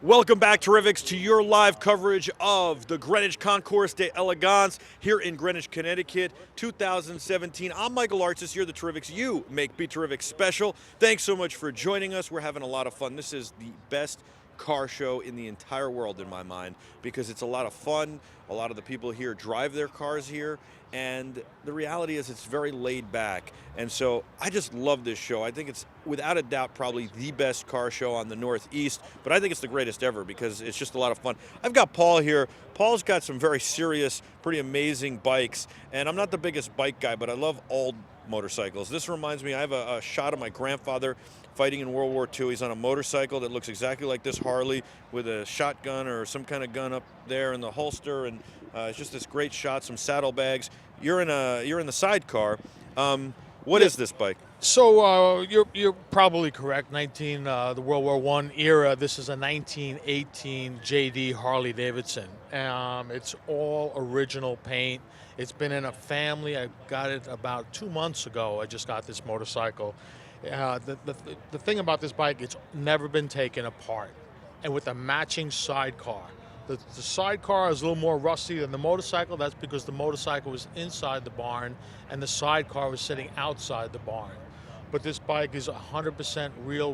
Welcome back, Terrifics, to your live coverage of the Greenwich Concours d'Elegance here in Greenwich, Connecticut, 2017. I'm Michael Artis. You're the Terrifics. You make BeTerrific special. Thanks so much for joining us. We're having a lot of fun. This is the best car show in the entire world in my mind because it's a lot of fun. A lot of the people here drive their cars here, and the reality is it's very laid back. And so I just love this show. I think it's without a doubt probably the best car show on the Northeast, but I think it's the greatest ever because it's just a lot of fun. I've got Paul here. Paul's got some very serious, pretty amazing bikes, and I'm not the biggest bike guy, but I love old motorcycles. This reminds me, I have a shot of my grandfather fighting in World War II. He's on a motorcycle that looks exactly like this Harley with a shotgun or some kind of gun up there in the holster, and it's just this great shot, some saddlebags. You're in the Sidecar. What is this bike? So you're probably correct. The World War I era. This is a 1918 JD Harley Davidson. It's all original paint. It's been in a family. I got it about 2 months ago. I just got this motorcycle. The thing about this bike, it's never been taken apart, and with a matching sidecar. The sidecar is a little more rusty than the motorcycle. That's because the motorcycle was inside the barn and the sidecar was sitting outside the barn. But this bike is 100% real.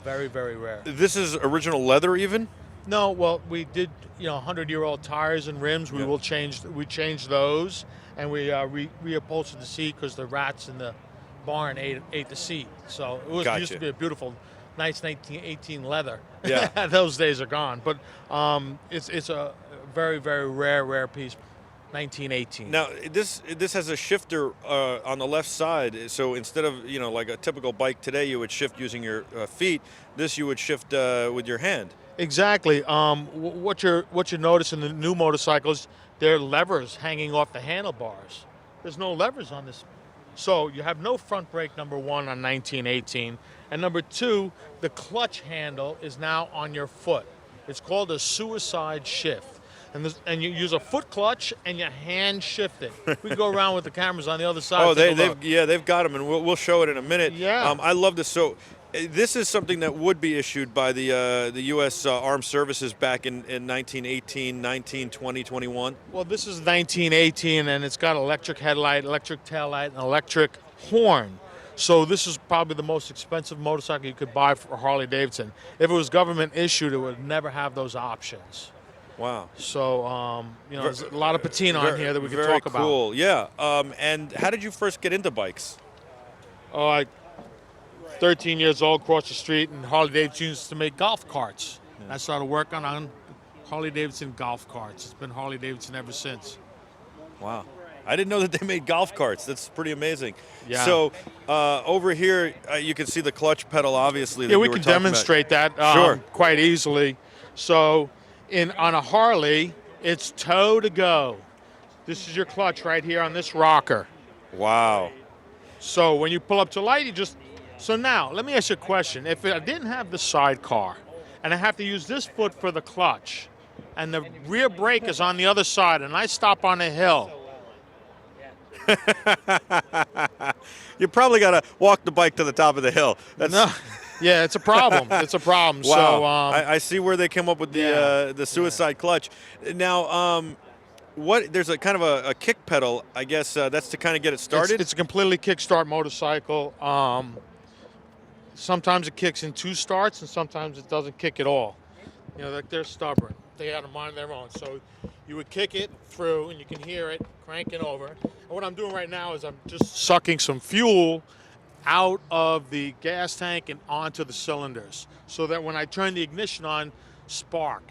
Very, very rare. This is original leather even? No, well, we did, 100-year-old tires and rims. We changed those, and we reupholstered the seat because the rats in the barn ate the seat. So it used to be a beautiful, nice 1918 leather. Yeah. Those days are gone. But it's a very, very rare piece, 1918. Now, this has a shifter on the left side. So instead of, like a typical bike today, you would shift using your feet. This you would shift with your hand. Exactly. What you notice in the new motorcycles, there are levers hanging off the handlebars. There's no levers on this. So you have no front brake, number one, on 1918. And number two, the clutch handle is now on your foot. It's called a suicide shift. And you use a foot clutch and you hand shift it. We can go around with the cameras on the other side. Oh, they've got them, and we'll show it in a minute. Yeah. I love this. So this is something that would be issued by the U.S. Armed Services back in 1918, 19, 20, 21. Well, this is 1918, and it's got electric headlight, electric taillight, and electric horn. So this is probably the most expensive motorcycle you could buy for Harley Davidson. If it was government issued, it would never have those options. Wow. So, there's a lot of patina on here that we can talk about. Very cool, yeah. And how did you first get into bikes? Oh, 13 years old, crossed the street, and Harley Davidson used to make golf carts. Yeah. I started working on Harley Davidson golf carts. It's been Harley Davidson ever since. Wow. I didn't know that they made golf carts. That's pretty amazing. Yeah. So over here, you can see the clutch pedal, obviously. Yeah, we can demonstrate that quite easily. So on a Harley, it's toe to go. This is your clutch right here on this rocker. Wow. So when you pull up to light, So now, let me ask you a question. If I didn't have the sidecar, and I have to use this foot for the clutch, and the rear brake is on the other side, and I stop on a hill. You probably got to walk the bike to the top of the hill. Yeah, it's a problem. It's a problem. Wow. So I see where they came up with the suicide clutch. Now, there's a kind of a kick pedal, I guess. That's to kind of get it started? It's a completely kickstart motorcycle. Sometimes it kicks in 2 starts, and sometimes it doesn't kick at all. They're stubborn. They have a mind of their own. So you would kick it through, and you can hear it cranking over. And what I'm doing right now is I'm just sucking some fuel out of the gas tank and onto the cylinders so that when I turn the ignition on, spark.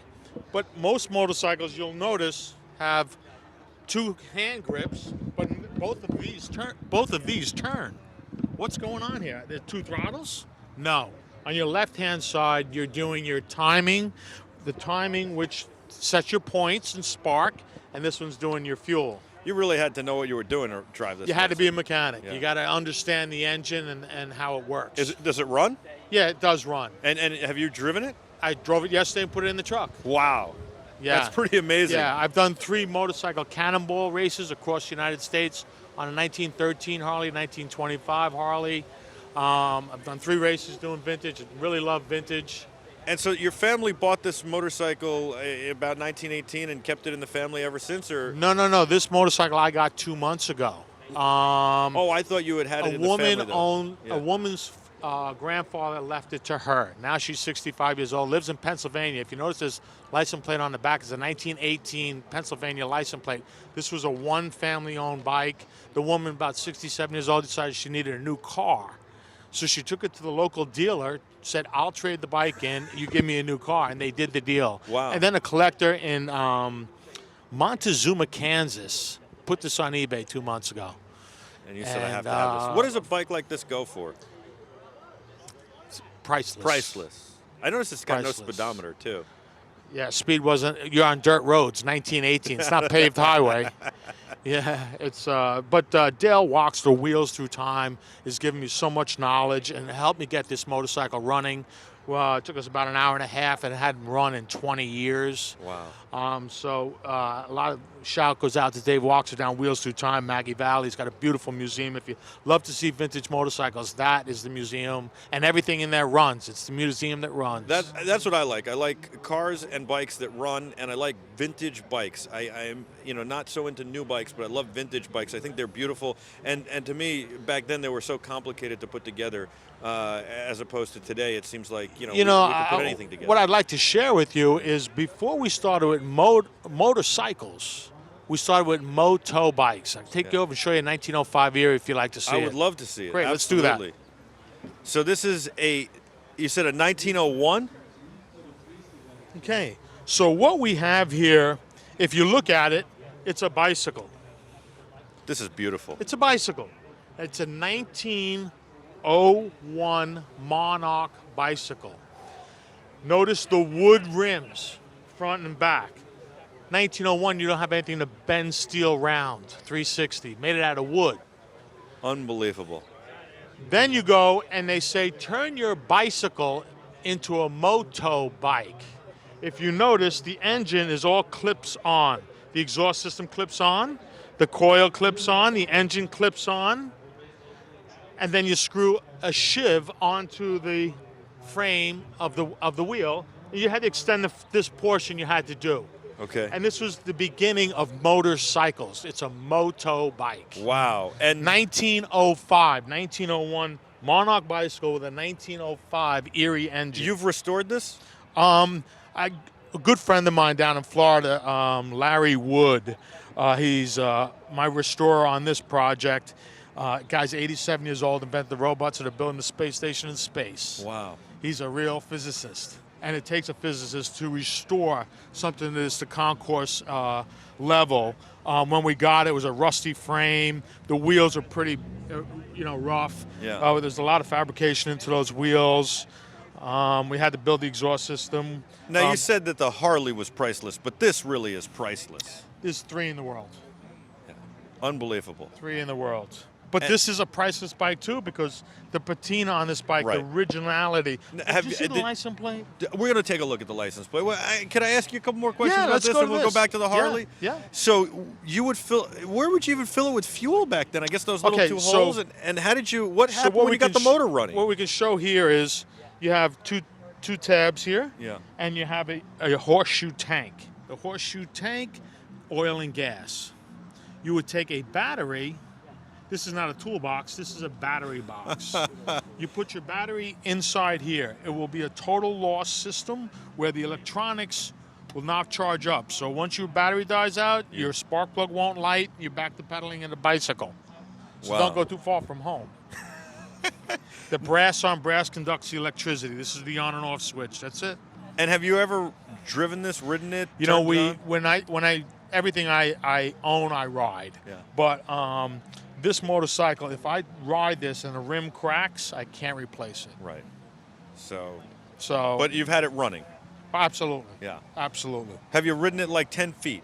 But most motorcycles, you'll notice, have 2 hand grips, but both of these turn. What's going on here? There 2 throttles? No. On your left-hand side, you're doing your timing, the timing which sets your points and spark, and this one's doing your fuel. You really had to know what you were doing to drive this. You had to be a mechanic. Yeah. You got to understand the engine and how it works. Does it run? Yeah, it does run. And have you driven it? I drove it yesterday and put it in the truck. Wow. Yeah. That's pretty amazing. Yeah, I've done 3 motorcycle cannonball races across the United States on a 1913 Harley, 1925 Harley. I've done 3 races doing vintage. I really love vintage. And so your family bought this motorcycle about 1918 and kept it in the family ever since, or? No. This motorcycle I got 2 months ago. Oh, I thought you had it in the family, though. A woman's grandfather left it to her. Now she's 65 years old, lives in Pennsylvania. If you notice, this license plate on the back is a 1918 Pennsylvania license plate. This was a one family-owned bike. The woman, about 67 years old, decided she needed a new car. So she took it to the local dealer, said, I'll trade the bike in, you give me a new car, and they did the deal. Wow. And then a collector in Montezuma, Kansas, put this on eBay 2 months ago. And you said, I have to have this. What does a bike like this go for? Priceless. Priceless. I noticed it's got Priceless. no speedometer, too. Yeah, speed wasn't, you're on dirt roads, 1918. It's not paved highway. Yeah, it's, but Dale walks the wheels through time, is giving me so much knowledge and helped me get this motorcycle running. Well, it took us about an hour and a half, and it hadn't run in 20 years. Wow. So a lot of shout goes out to Dave Walker down Wheels Through Time, Maggie Valley. He's got a beautiful museum. If you love to see vintage motorcycles, that is the museum, and everything in there runs. It's the museum that runs. That's what I like. I like cars and bikes that run, and I like vintage bikes. I am, not so into new bikes, but I love vintage bikes. I think they're beautiful, and to me, back then they were so complicated to put together. As opposed to today, it seems like we can put anything together. What I'd like to share with you is before we started with motorcycles, we started with moto bikes. I'll take you over and show you a 1905 era if you'd like to see it. I would love to see it. Great, Absolutely. let's do that. So this is you said a 1901? Okay, so what we have here, if you look at it, it's a bicycle. This is beautiful. It's a bicycle. It's a 1901 Monarch bicycle. Notice the wood rims, front and back. 1901, you don't have anything to bend steel round. 360, made it out of wood. Unbelievable. Then you go and they say, turn your bicycle into a moto bike. If you notice, the engine is all clips on. The exhaust system clips on, the coil clips on, the engine clips on, and then you screw a shiv onto the frame of the wheel. You had to extend this portion you had to do. Okay. And this was the beginning of motorcycles. It's a moto bike. Wow. And 1901 Monarch bicycle with a 1905 Erie engine. You've restored this? A good friend of mine down in Florida, Larry Wood, he's my restorer on this project. Guy's 87 years old, invented the robots that are building the space station in space. Wow. He's a real physicist. And it takes a physicist to restore something that is the concourse level. When we got it, it was a rusty frame. The wheels are pretty, rough. Yeah. There's a lot of fabrication into those wheels. We had to build the exhaust system. Now, you said that the Harley was priceless, but this really is priceless. There's 3 in the world. Yeah. Unbelievable. 3 in the world. But And this is a priceless bike, too, because the patina on this bike, Right. the originality. Have Did you you- see the did- license plate? We're going to take a look at the license plate. Can I ask you a couple more questions Yeah, about let's this, go and to we'll this. go back to the Harley? Yeah. So you would where would you even fill it with fuel back then? I guess those little Okay, two so- holes. And how did you? What So happened what when we you got the can motor running? What we can show here is you have two tabs here. Yeah. And you have a horseshoe tank. The horseshoe tank, oil and gas. You would take a battery. This is not a toolbox. This is a battery box. You put your battery inside here. It will be a total loss system where the electronics will not charge up. So once your battery dies out, your spark plug won't light. You're back to pedaling in a bicycle. So Wow. don't go too far from home. The brass on brass conducts the electricity. This is the on and off switch. That's it. And have you ever driven this, ridden it? You know, turned it on? when I everything I own, I ride. Yeah. But this motorcycle, if I ride this and the rim cracks, I can't replace it. Right. So. So. But you've had it running. Absolutely. Yeah. Absolutely. Have you ridden it like 10 feet?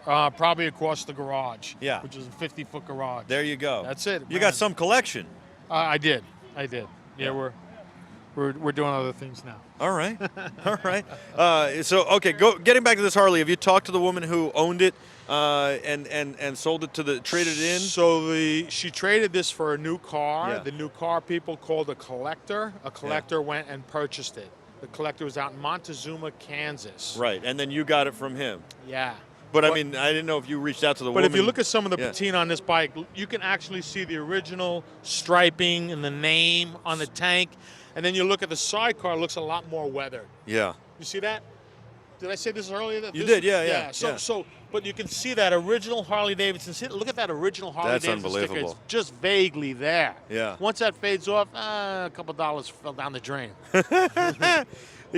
Probably across the garage. Yeah. Which is a 50-foot garage. There you go. That's it. You man. got some collection. I did. Yeah, we're doing other things now. All right. All right. Getting back to this Harley, have you talked to the woman who owned it and sold it traded it in? So she traded this for a new car. Yeah. The new car people called a collector. A collector went and purchased it. The collector was out in Montezuma, Kansas. Right, and then you got it from him. Yeah. But I mean, I didn't know if you reached out to the But woman. if you look at some of the Yeah. patina on this bike, you can actually see the original striping and the name on the tank. And then you look at the sidecar, it looks a lot more weathered. Yeah. You see that? Did I say this earlier? That You this- did, yeah. So, but you can see that original Harley Davidson. Look at that original Harley That's Davidson sticker. unbelievable. It's just vaguely there. Yeah. Once that fades off, a couple dollars fell down the drain.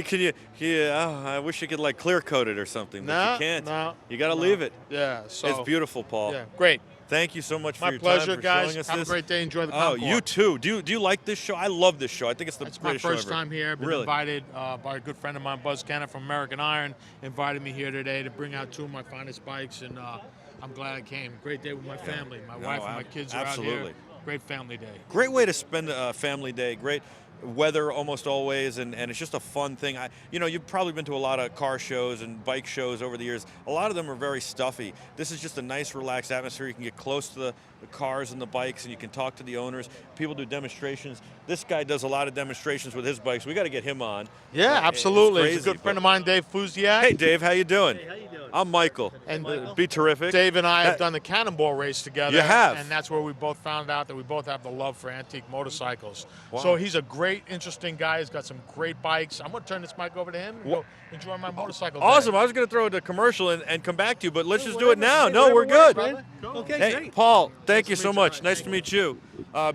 Can you? Yeah. I wish you could like clear coat it or something, but No, you can't. no, You got to no. leave it. Yeah. So It's beautiful, Paul. Yeah, great. Thank you so much for My your pleasure, time, for guys. showing us Have this. a great day. Enjoy the Oh, concours. you too. Do you like this show? I love this show. I think it's the It's my greatest show first ever. time here. I've been Really? invited by a good friend of mine, Buzz Kennett from American Iron, invited me here today to bring out 2 of my finest bikes, and I'm glad I came. Great day with my family. My wife and my kids are out absolutely. here. Great family day. Great way to spend a family day. Great weather almost always, and it's just a fun thing. You've probably been to a lot of car shows and bike shows over the years. A lot of them are very stuffy. This is just a nice, relaxed atmosphere. You can get close to the cars and the bikes, and you can talk to the owners. People do demonstrations. This guy does a lot of demonstrations with his bikes. We got to get him on. Yeah, It's absolutely. He's a crazy, good friend of mine, Dave Fusiak. Hey, Dave, how you doing? Hey, how you doing? I'm Michael. And BeTerrific. Dave and I have done the Cannonball race together. You have? And that's where we both found out that we both have the love for antique motorcycles. Wow. So he's a great, interesting guy. He's got some great bikes. I'm going to turn this mic over to him and go enjoy my motorcycle day. Awesome. I was going to throw it to commercial and come back to you, but let's just do it Whatever. now. No, we're Whatever good. works, brother. Cool. Okay, Hey, great. Paul, thank Nice you to so meet you. much. Nice Nice to to meet you.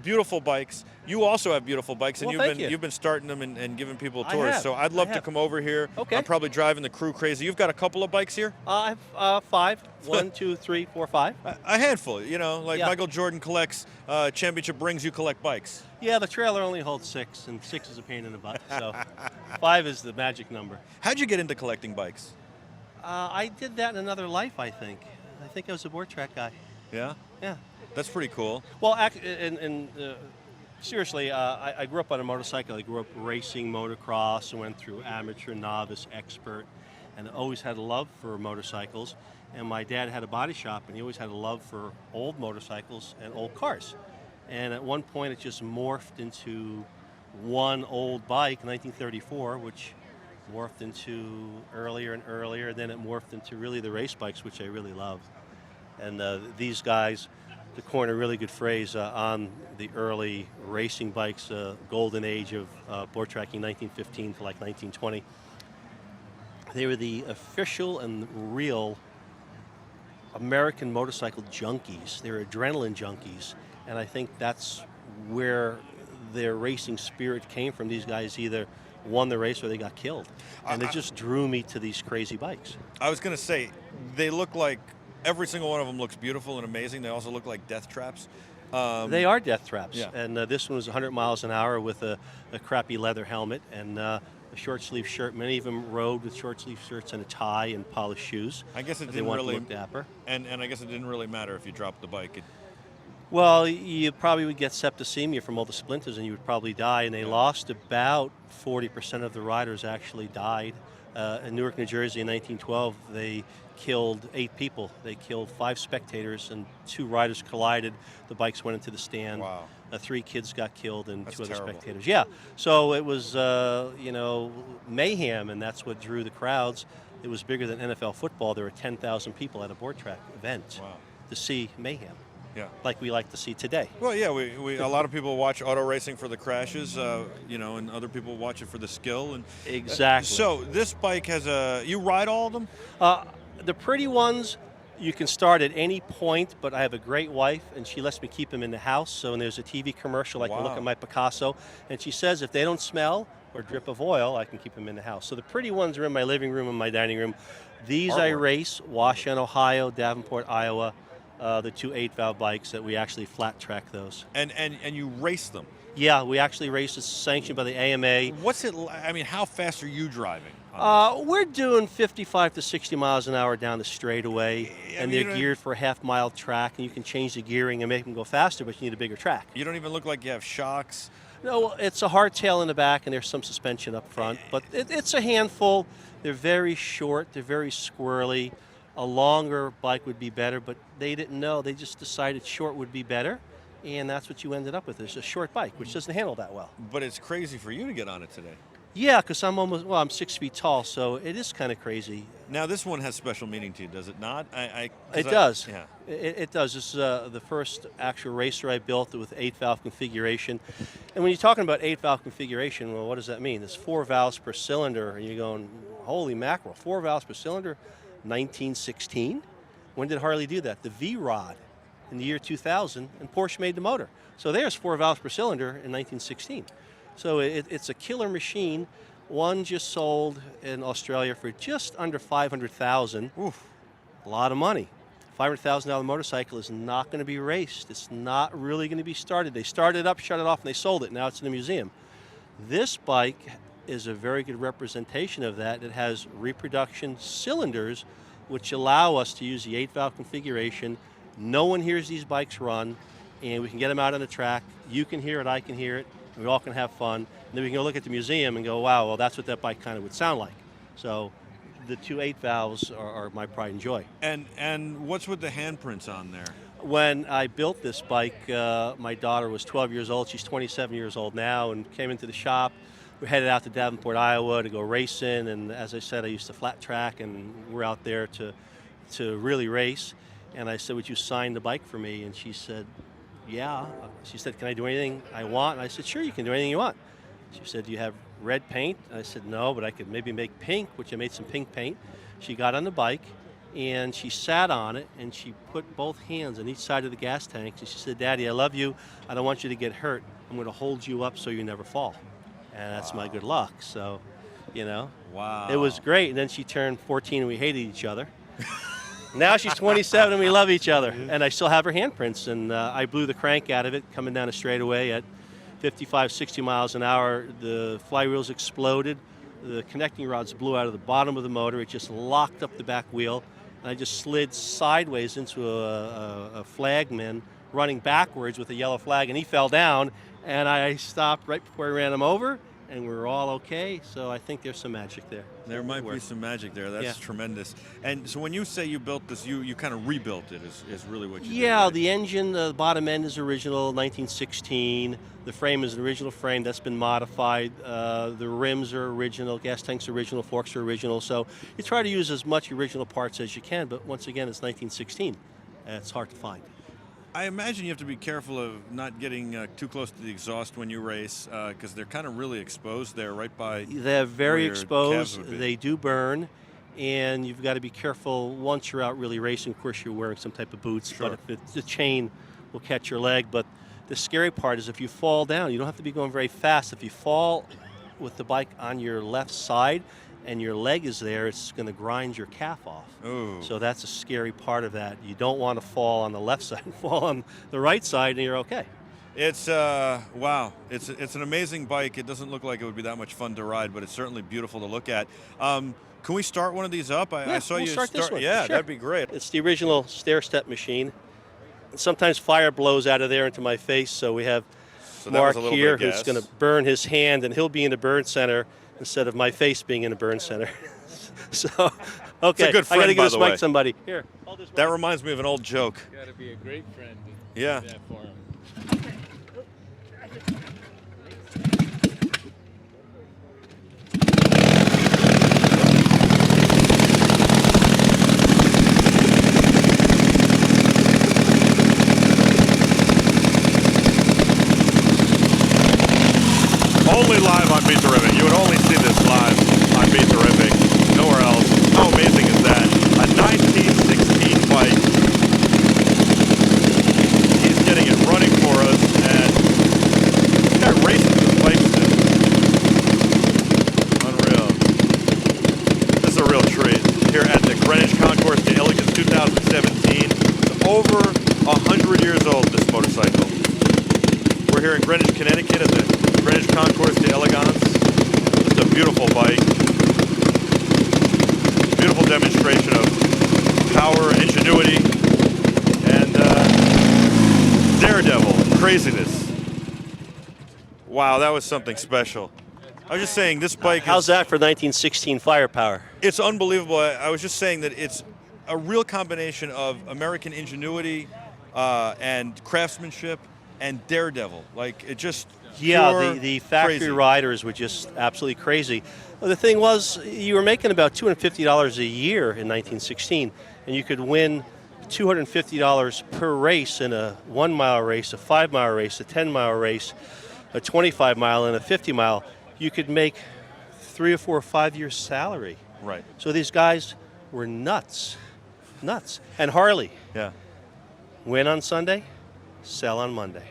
Beautiful bikes. You also have beautiful bikes, and Well, thank you. you've been starting them and giving people I tours. have. So I'd love I to have. come over here. Okay. I'm probably driving the crew crazy. You've got a couple of bikes here? I have 5. 1, 2, 3, 4, 5. A handful. Like Yeah. Michael Jordan collects championship rings. You collect bikes. Yeah, the trailer only holds 6, and 6 is a pain in the butt. So 5 is the magic number. How'd you get into collecting bikes? I did that in another life, I think. I think I was a board track guy. Yeah, Yeah. that's pretty cool. Well, seriously, I grew up on a motorcycle. I grew up racing motocross and went through amateur, novice, expert, and always had a love for motorcycles. And my dad had a body shop, and he always had a love for old motorcycles and old cars. And at one point, it just morphed into one old bike, 1934, which morphed into earlier and earlier. Then it morphed into really the race bikes, which I really loved. And these guys, to coin a really good phrase, on the early racing bikes, golden age of board tracking, 1915 to like 1920, they were the official and real American motorcycle junkies. They were adrenaline junkies, and I think that's where their racing spirit came from. These guys either won the race or they got killed, and it just drew me to these crazy bikes. I was going to say, they look like, every single one of them looks beautiful and amazing. They also look like death traps. They are death traps, yeah. and this one was 100 miles an hour with a crappy leather helmet and a short sleeve shirt. Many of them rode with short sleeve shirts and a tie and polished shoes. I guess it They didn't wanted really, to look dapper. and I guess it didn't really matter if you dropped the bike. Well, you probably would get septicemia from all the splinters, and you would probably die. And they lost about 40% of the riders actually died. In Newark, New Jersey in 1912, they killed 8 people. They killed 5 spectators, and 2 riders collided. The bikes went into the stand. Wow. 3 kids got killed, and That's 2 other terrible. spectators. Yeah. So it was, mayhem, and that's what drew the crowds. It was bigger than NFL football. There were 10,000 people at a board track event Wow. to see mayhem, Yeah. like we like to see today. Well, yeah, we a lot of people watch auto racing for the crashes, and other people watch it for the skill. And Exactly. So this bike has you ride all of them? The pretty ones, you can start at any point, but I have a great wife, and she lets me keep them in the house. So when there's a TV commercial, I can look Wow. at my Picasso, and she says if they don't smell or drip of oil, I can keep them in the house. So the pretty ones are in my living room and my dining room. These I Artwork. race, Washington, Ohio, Davenport, Iowa, the 2 8-valve bikes that we actually flat track those. And you race them. Yeah, we actually race. It's sanctioned by the AMA. What's it? I mean, how fast are you driving? We're doing 55 to 60 miles an hour down the straightaway, and they're you know- geared for a half-mile track, and you can change the gearing and make them go faster, but you need a bigger track. You don't even look like you have shocks. No, it's a hardtail in the back, and there's some suspension up front, but it's a handful. They're very short. They're very squirrely. A longer bike would be better, but they didn't know. They just decided short would be better, and that's what you ended up with. It's a short bike, which doesn't handle that well. But it's crazy for you to get on it today. Yeah, because I'm 6 feet tall, so it is kind of crazy. Now this one has special meaning to you, does it not? It does. Yeah. It does. This is the first actual racer I built with 8-valve configuration. And when you're talking about 8-valve configuration, well, what does that mean? There's 4 valves per cylinder, and you're going, holy mackerel, 4 valves per cylinder? 1916? When did Harley do that? The V-Rod in the year 2000, and Porsche made the motor. So there's 4 valves per cylinder in 1916. So it's a killer machine. One just sold in Australia for just under $500,000. Oof. A lot of money. $500,000 motorcycle is not going to be raced. It's not really going to be started. They started it up, shut it off, and they sold it. Now it's in a museum. This bike is a very good representation of that. It has reproduction cylinders, which allow us to use the 8-valve configuration. No one hears these bikes run, and we can get them out on the track. You can hear it, I can hear it. We all can have fun. And then we can go look at the museum and go, wow, well, that's what that bike kind of would sound like. So the 2 8 valves are my pride and joy. And what's with the handprints on there? When I built this bike, my daughter was 12 years old. She's 27 years old now, and came into the shop. We headed out to Davenport, Iowa to go racing. And as I said, I used to flat track, and we're out there to really race. And I said, would you sign the bike for me? And she said, yeah. She said, can I do anything I want? And I said, sure, you can do anything you want. She said, do you have red paint? And I said, no, but I could maybe make pink, which I made some pink paint. She got on the bike, and she sat on it, and she put both hands on each side of the gas tanks, and she said, Daddy, I love you. I don't want you to get hurt. I'm going to hold you up so you never fall. And that's my good luck. So, Wow. It was great. And then she turned 14, and we hated each other. Now she's 27 and we love each other. And I still have her handprints. And I blew the crank out of it coming down a straightaway at 55, 60 miles an hour. The flywheels exploded. The connecting rods blew out of the bottom of the motor. It just locked up the back wheel. And I just slid sideways into a flagman running backwards with a yellow flag. And he fell down. And I stopped right before I ran him over. And we were all okay, so I think there's some magic there. There might be some magic there. That's tremendous. And so when you say you built this, you kind of rebuilt it is really what you did. Yeah, right? the engine, the bottom end is original, 1916. The frame is an original frame that's been modified. The rims are original, gas tanks are original, forks are original. So you try to use as much original parts as you can, but once again, it's 1916. It's hard to find. I imagine you have to be careful of not getting too close to the exhaust when you race, because they're kind of really exposed there, right by. They're very where your calves exposed. would be. They do burn, and you've got to be careful once you're out really racing. Of course, you're wearing some type of boots, Sure. but if the chain will catch your leg. But the scary part is if you fall down, you don't have to be going very fast. If you fall with the bike on your left side and your leg is there, it's going to grind your calf off. Ooh. So that's a scary part of that. You don't want to fall on the left side, fall on the right side, and you're okay. It's wow. It's an amazing bike. It doesn't look like it would be that much fun to ride, but it's certainly beautiful to look at. Can we start one of these up? I saw we'll you start this one. Yeah, Sure. that'd be great. It's the original stair-step machine. Sometimes fire blows out of there into my face, so we have So that was Mark a little here bit of who's gas. going to burn his hand, and he'll be in the burn center instead of my face being in the burn center. So, okay, It's a good I got to friend, give by this the mic way. to somebody. Here, hold this That mic. reminds me of an old joke. You gotta be a great friend to Yeah. do that for him. Only live on BeTerrific. You would only see this live on BeTerrific. Nowhere else. How amazing is that? A 1916 bike. He's getting it running for us, and this guy races his bikes too. Unreal. This is a real treat. Here at the Greenwich Concours de Elegance 2017. It's over 100 years old, this motorcycle. We're here in Greenwich, Connecticut at the Greenwich Concours de Elegance. Just a beautiful bike. Beautiful demonstration of power, ingenuity, and daredevil, craziness. Wow, that was something special. I was just saying, this bike How's is, that for 1916 firepower? it's unbelievable. I was just saying that it's a real combination of American ingenuity and craftsmanship and daredevil. Like, it just Yeah, Pure the factory crazy. riders were just absolutely crazy. Well, the thing was, you were making about $250 a year in 1916, and you could win $250 per race in a 1 mile race, a 5 mile race, a 10 mile race, a 25 mile, and a 50 mile. You could make 3 or 4 or 5 years' salary. Right. So these guys were nuts. Nuts. And Harley, Yeah. win on Sunday, sell on Monday.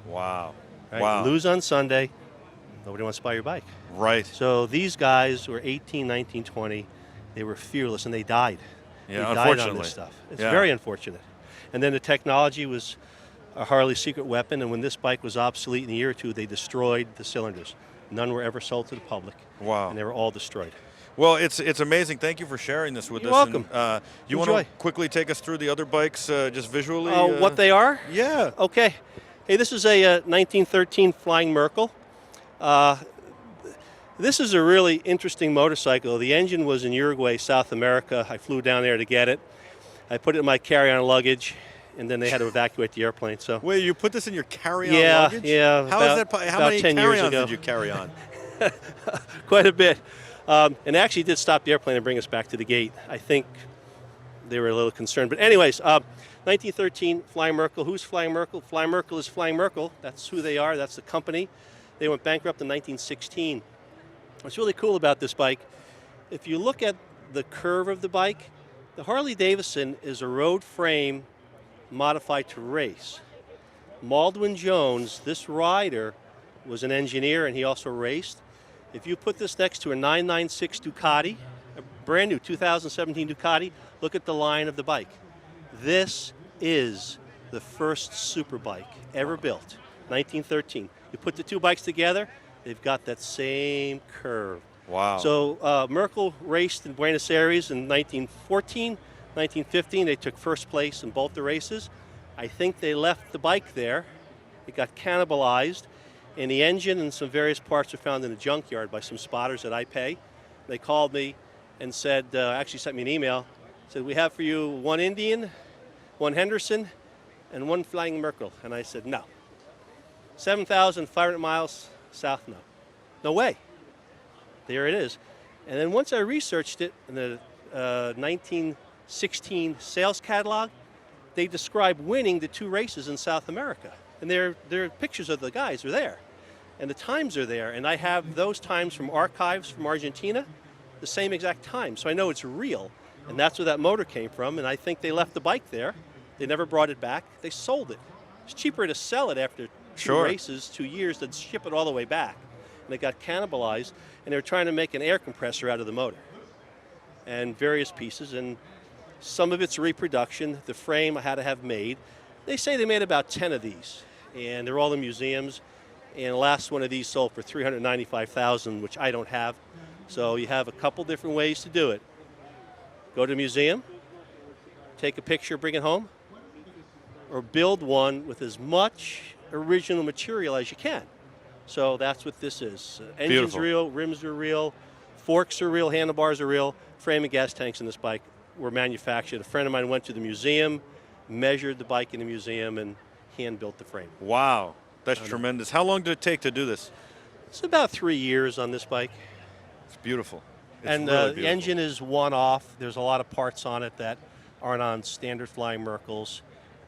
Wow. Right? Wow. Lose on Sunday, nobody wants to buy your bike. Right. So these guys were 18, 19, 20. They were fearless, and they died. Yeah, They died unfortunately. on this stuff. It's Yeah. very unfortunate. And then the technology was a Harley secret weapon, and when this bike was obsolete in a year or two, they destroyed the cylinders. None were ever sold to the public. Wow. And they were all destroyed. Well, it's amazing. Thank you for sharing this with You're us. welcome. And, you want Enjoy. to quickly take us through the other bikes just visually? What they are? Yeah. Okay. Hey, this is a 1913 Flying Merkel. This is a really interesting motorcycle. The engine was in Uruguay, South America. I flew down there to get it. I put it in my carry-on luggage, and then they had to evacuate the airplane. So Wait, you put this in your carry-on Yeah, luggage? yeah, How is about- that? How about many 10 years carry-ons ago. did you carry on? quite a bit. And actually did stop the airplane and bring us back to the gate. I think they were a little concerned. But anyways, 1913 Flying Merkel. Who's Flying Merkel? Flying Merkel is Flying Merkel. That's who they are. That's the company. They went bankrupt in 1916. What's really cool about this bike, if you look at the curve of the bike, the Harley Davidson is a road frame modified to race. Maldwin Jones, this rider, was an engineer and he also raced. If you put this next to a 996 Ducati, a brand new 2017 Ducati, look at the line of the bike. This is the first super bike ever built, 1913. You put the two bikes together, they've got that same curve. Wow. So Merkel raced in Buenos Aires in 1914, 1915. They took first place in both the races. I think they left the bike there. It got cannibalized, and the engine and some various parts are found in a junkyard by some spotters that I pay. They called me and said, actually sent me an email, said, we have for you one Indian, one Henderson, and one Flying Merkel. And I said, no. 7,500 miles south, no. No way. There it is. And then once I researched it in the 1916 sales catalog, they describe winning the two races in South America. And their pictures of the guys are there. And the times are there. And I have those times from archives from Argentina, the same exact time. So I know it's real. And that's where that motor came from. And I think they left the bike there. They never brought it back. They sold it. It's cheaper to sell it after two races, 2 years, than ship it all the way back. And it got cannibalized. And they were trying to make an air compressor out of the motor. And various pieces. And some of it's reproduction. The frame I had to have made. They say they made about 10 of these. And they're all in museums. And the last one of these sold for $395,000, which I don't have. So you have a couple different ways to do it. Go to a museum, take a picture, bring it home, or build one with as much original material as you can. So that's what this is. Engine's Beautiful. real, rims are real, forks are real, handlebars are real, frame and gas tanks in this bike were manufactured. A friend of mine went to the museum, measured the bike in the museum, and hand-built the frame. Wow. That's tremendous. How long did it take to do this? It's about 3 years on this bike. It's beautiful. It's And really the beautiful. engine is one-off. There's a lot of parts on it that aren't on standard Flying Merkels.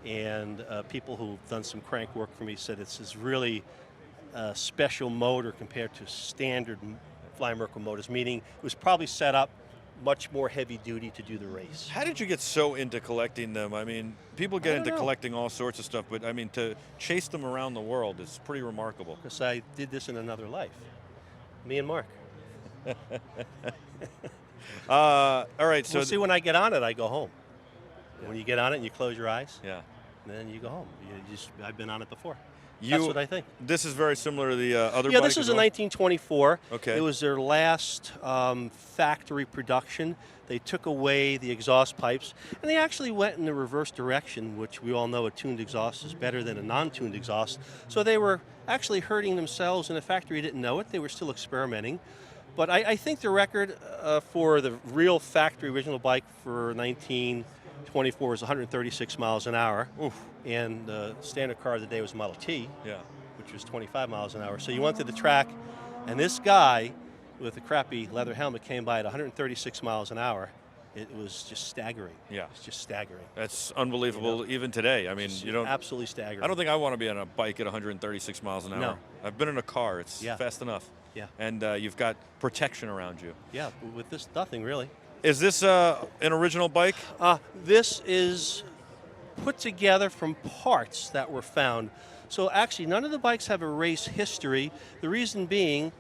And people who've done some crank work for me said it's really a special motor compared to standard Flying Merkel motors, meaning it was probably set up much more heavy duty to do the race. How did you get so into collecting them? I mean, people get into know. collecting all sorts of stuff, but I mean, to chase them around the world is pretty remarkable. Because I did this in another life. Me and Mark. All right, so We'll see, when I get on it, I go home. When you get on it and you close your eyes, yeah, then you go home. I've been on it before. you. That's what I think. This is very similar to the other. Yeah, bike this as is a well? 1924. Okay. It was their last factory production. They took away the exhaust pipes, and they actually went in the reverse direction, which we all know a tuned exhaust is better than a non-tuned exhaust. So they were actually hurting themselves, and the factory didn't know it. They were still experimenting. But I think the record for the real factory original bike for 1924 was 136 miles an hour. Oof. And the standard car of the day was Model T, Yeah. which was 25 miles an hour. So you went to the track, and this guy with a crappy leather helmet came by at 136 miles an hour. It was just staggering. Yeah. It's just staggering. That's unbelievable even today. I mean, It's you don't. absolutely staggering. I don't think I want to be on a bike at 136 miles an hour. No. I've been in a car. It's Yeah. fast enough. Yeah. And you've got protection around you. Yeah, with this, nothing really. Is this an original bike? This is put together from parts that were found. So actually, none of the bikes have a race history. The reason being,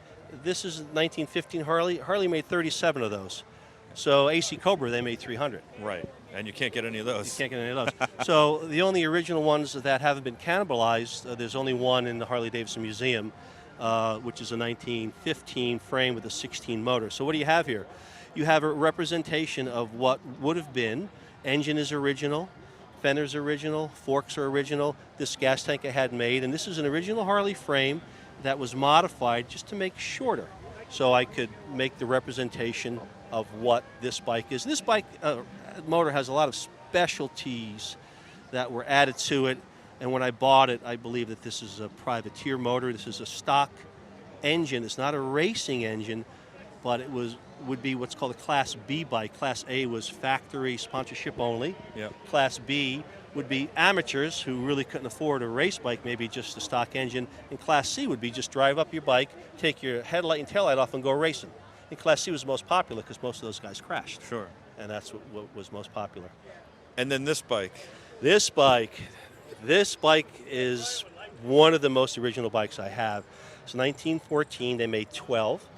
this is 1915 Harley. Harley made 37 of those. So AC Cobra, they made 300. Right. And you can't get any of those. You can't get any of those. So the only original ones that haven't been cannibalized, there's only one in the Harley Davidson Museum, which is a 1915 frame with a 16 motor. So what do you have here? You have a representation of what would have been. Engine is original, fenders original, forks are original. This gas tank I had made, and this is an original Harley frame that was modified just to make shorter, so I could make the representation of what this bike is. This bike motor has a lot of specialties that were added to it, and when I bought it, I believe that this is a privateer motor. This is a stock engine. It's not a racing engine, but it would be what's called a Class B bike. Class A was factory sponsorship only. Yep. Class B would be amateurs who really couldn't afford a race bike, maybe just a stock engine. And Class C would be just drive up your bike, take your headlight and taillight off and go racing. And Class C was the most popular because most of those guys crashed. Sure. And that's what was most popular. And then this bike. This bike is one of the most original bikes I have. It's 1914, they made 12.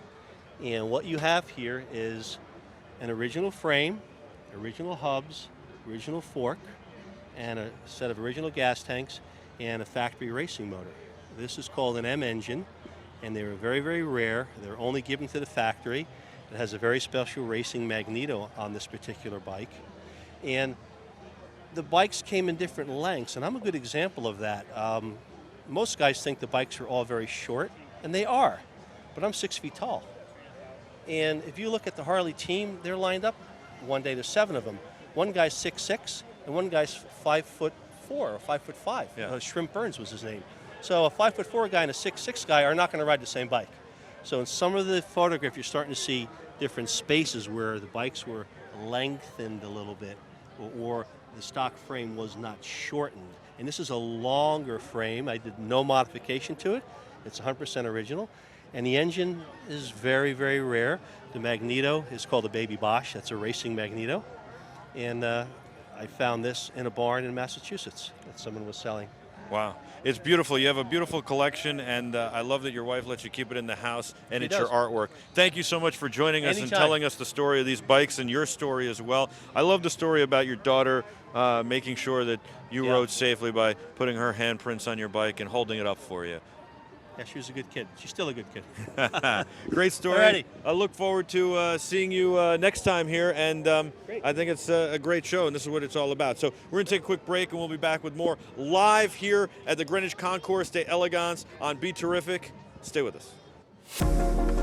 And what you have here is an original frame, original hubs, original fork, and a set of original gas tanks, and a factory racing motor. This is called an M engine, and they were very, very rare. They're only given to the factory. It has a very special racing magneto on this particular bike. And the bikes came in different lengths, and I'm a good example of that. Most guys think the bikes are all very short, and they are, but I'm 6 feet tall. And if you look at the Harley team, they're lined up one day, there's 7 of them. One guy's 6'6", and one guy's 5'4" or 5'5". Yeah. Shrimp Burns was his name. So a 5'4" guy and a 6'6" guy are not going to ride the same bike. So in some of the photographs, you're starting to see different spaces where the bikes were lengthened a little bit, or the stock frame was not shortened. And this is a longer frame. I did no modification to it. It's 100% original. And the engine is very, very rare. The magneto is called a Baby Bosch. That's a racing magneto. And I found this in a barn in Massachusetts that someone was selling. Wow. It's beautiful. You have a beautiful collection, and I love that your wife lets you keep it in the house, and She it's does. your artwork. Thank you so much for joining us and Anytime. telling us the story of these bikes and your story as well. I love the story about your daughter making sure that you rode safely by putting her handprints on your bike and holding it up for you. Yeah, she was a good kid. She's still a good kid. Great story. Alrighty. I look forward to seeing you next time here, and I think it's a great show, and this is what it's all about. So we're going to take a quick break, and we'll be back with more live here at the Greenwich Concours d'Elegance on BeTerrific. Stay with us.